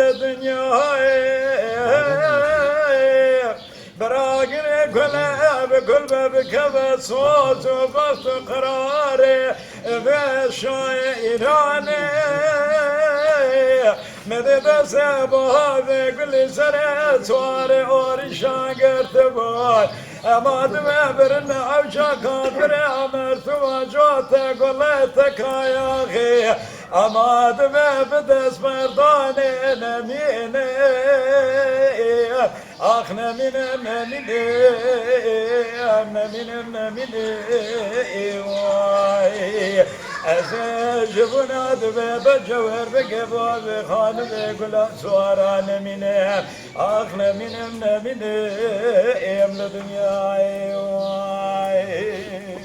الدنيا براقني كل باب صوت وبسط قراري بشايراني مدد سبها بكل سنة سواري أورشان قرتبان أما دمبرنا عوشا كافر أمرت وجوتك قلتك يا أخي أما دمبدس مرداني نميني أخ نميني واي أزجبنا دباب جوهر بقبا بخان بقلا سوارا نميني أخ نميني يملا دنياي واي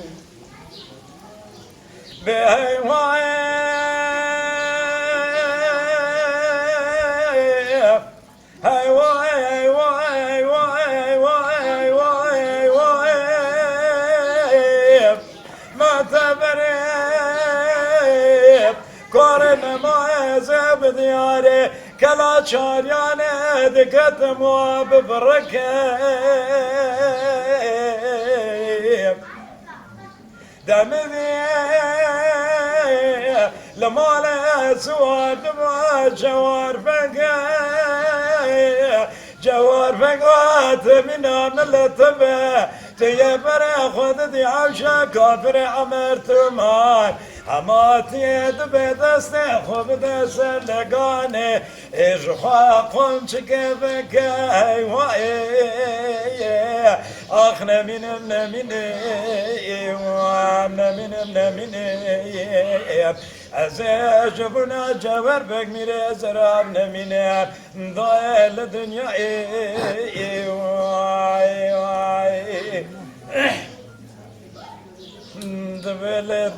بهي واي دياري كلا شارياني دكت مواب بركب دم لما لا سواد ما جوار فقات من اللتبه تيبر خذ دي عوشا كافر عمرت مان هماتي دبدست خوب دست لگانه اجخوا قم چکبک آخ نمینم از جبنا جوار بگ میره زراب نمینم دایل دنیا وای دبل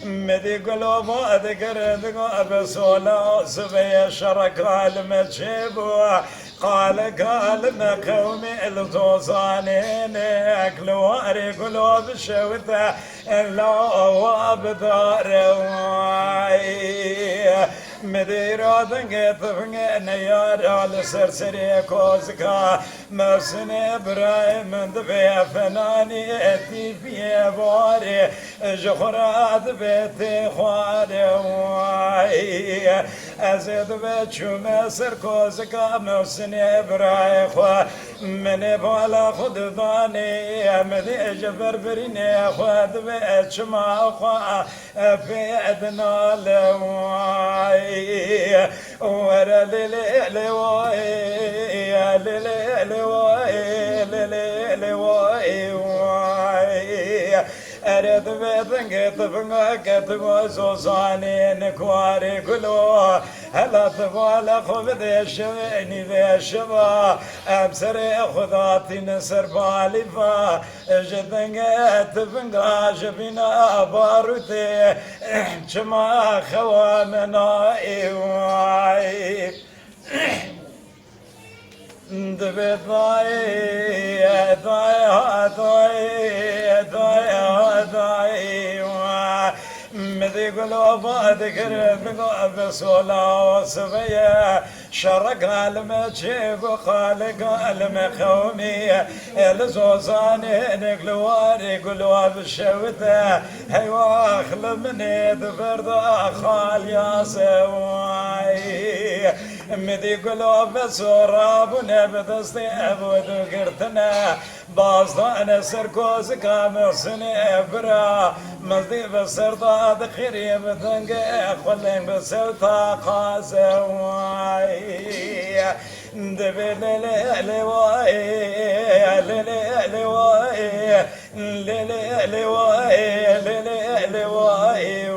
مدي قلوب أذكر بسولا سبي شرك المجيب قال قومي التوصانين أكلوا قلوب شوته إلا وابدار مديرو دنگت نيار على سرسري كوزكا مسني برايم دبي فناني اتي في باري جخرات بيتي خواري واي ازيد بيتشو مسر كوزكا مسني براي خوا مني بالا خود داني مدي جبر بريني خود بيتش ما خوا في ادنا لواي ورا ليلي واي ليلي واي أرد بيتنك تفنك تبوزو صاني نكواري كلو هلا تبالا خبدي شويني ذي شبا أبسري خذاتي نسر بالفا جدنك تفنك جبنا باروتي شما خوامنا إيواي دبي مدي قلوب ذكر بقلب صلاة سبيا شرق المجيب وخالق المخومي الزوزاني نقلواري قلوب الشوته هيوا اخلمني دبرد خال يا سواي مدي قلوب سراب ونبدستي ابود قرتنا باصدان سركوز كامسني ابرا مزدي بسرطاد خيري بثنق خلين بسوتا قاسواي دبي ليلي واي ليلي واي ليلي واي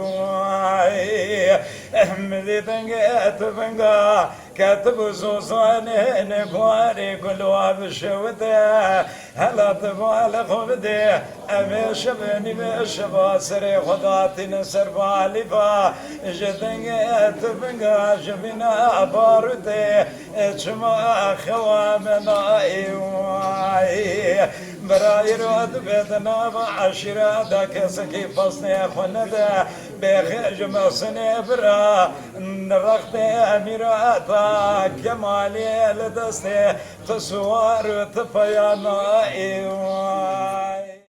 مدي تنقات فنقا كاتب زوزاني نقواري كلوا بشوته هلا تبال خبدي أمش بني مش باسري خداتي نسر بالفا جدنگ تبنگا جبنا باردي اجما خوامنا ايواي برای راد بدنا و عشیره دا کسی که فصنه خونده بخیر جمسنه برا نرخت امیراتا کمالی لدسته تسوار تپیانا ایوان